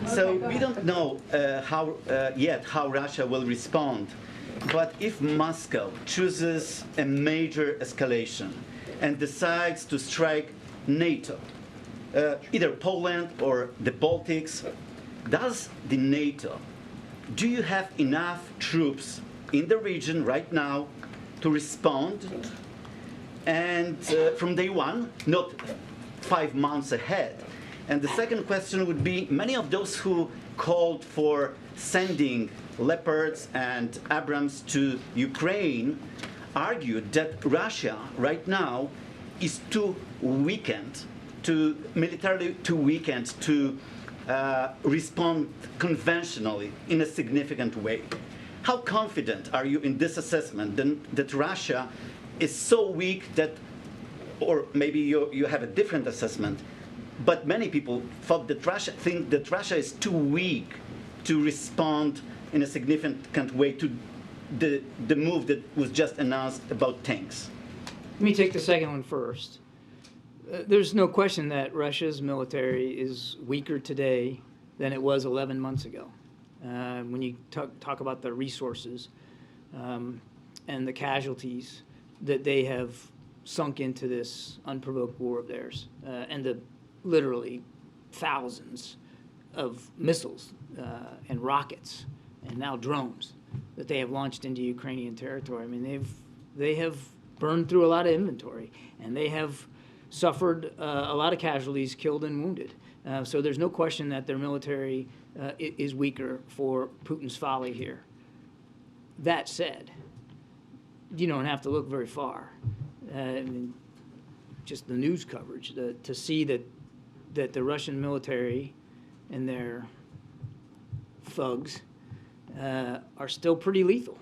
So we don't know yet how Russia will respond, but if Moscow chooses a major escalation and decides to strike NATO, either Poland or the Baltics, do you have enough troops in the region right now to respond? And from day one, not 5 months ahead. And the second question would be, many of those who called for sending Leopards and Abrams to Ukraine argued that Russia right now is militarily too weakened to respond conventionally in a significant way. How confident are you in this assessment that Russia is so weak that, or maybe you have a different assessment, but many people think that Russia is too weak to respond in a significant way to the move that was just announced about tanks? Let me take the second one first. There's no question that Russia's military is weaker today than it was 11 months ago. When you talk about the resources and the casualties that they have sunk into this unprovoked war of theirs, and the literally thousands of missiles and rockets and now drones that they have launched into Ukrainian territory. I mean, they have burned through a lot of inventory, and they have suffered a lot of casualties, killed and wounded. So there's no question that their military is weaker for Putin's folly here. That said, you don't have to look very far. I mean, just the news coverage to see that the Russian military and their thugs are still pretty lethal,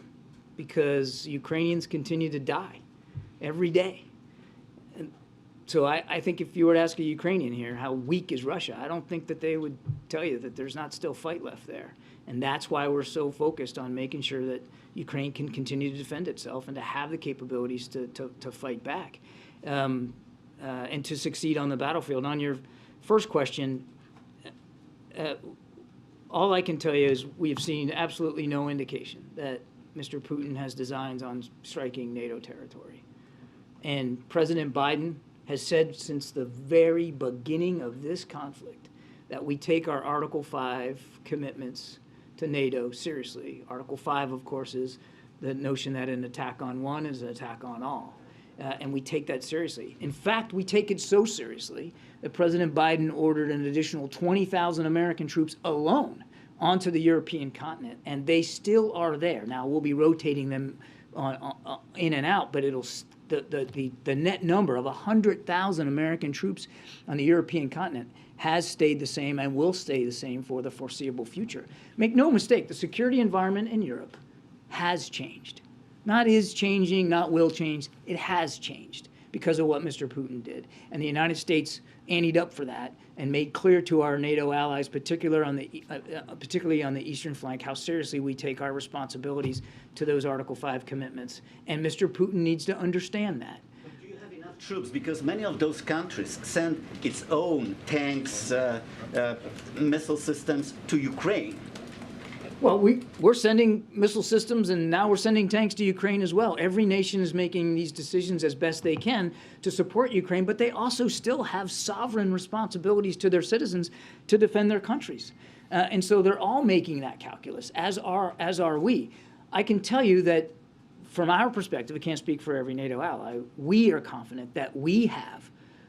because Ukrainians continue to die every day. And so I think if you were to ask a Ukrainian here, how weak is Russia, I don't think that they would tell you that there's not still fight left there. And that's why we're so focused on making sure that Ukraine can continue to defend itself and to have the capabilities to fight back and to succeed on the battlefield. On your first question, all I can tell you is we have seen absolutely no indication that Mr. Putin has designs on striking NATO territory. And President Biden has said since the very beginning of this conflict that we take our Article 5 commitments to NATO seriously. Article 5, of course, is the notion that an attack on one is an attack on all. And we take that seriously. In fact, we take it so seriously that President Biden ordered an additional 20,000 American troops alone onto the European continent, and they still are there. Now, we'll be rotating them in and out, but the net number of 100,000 American troops on the European continent has stayed the same and will stay the same for the foreseeable future. Make no mistake, the security environment in Europe has changed. Not is changing, not will change. It has changed because of what Mr. Putin did. And the United States anteed up for that and made clear to our NATO allies, particularly on the eastern flank, how seriously we take our responsibilities to those Article 5 commitments. And Mr. Putin needs to understand that. But do you have enough troops? Because many of those countries send its own tanks, missile systems to Ukraine. Well, we're sending missile systems, and now we're sending tanks to Ukraine as well. Every nation is making these decisions as best they can to support Ukraine, but they also still have sovereign responsibilities to their citizens to defend their countries. And so they're all making that calculus, as are we. I can tell you that from our perspective, I can't speak for every NATO ally, we are confident that we have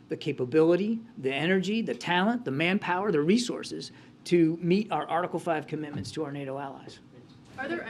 the capability, the energy, the talent, the manpower, the resources to meet our Article 5 commitments to our NATO allies. Are there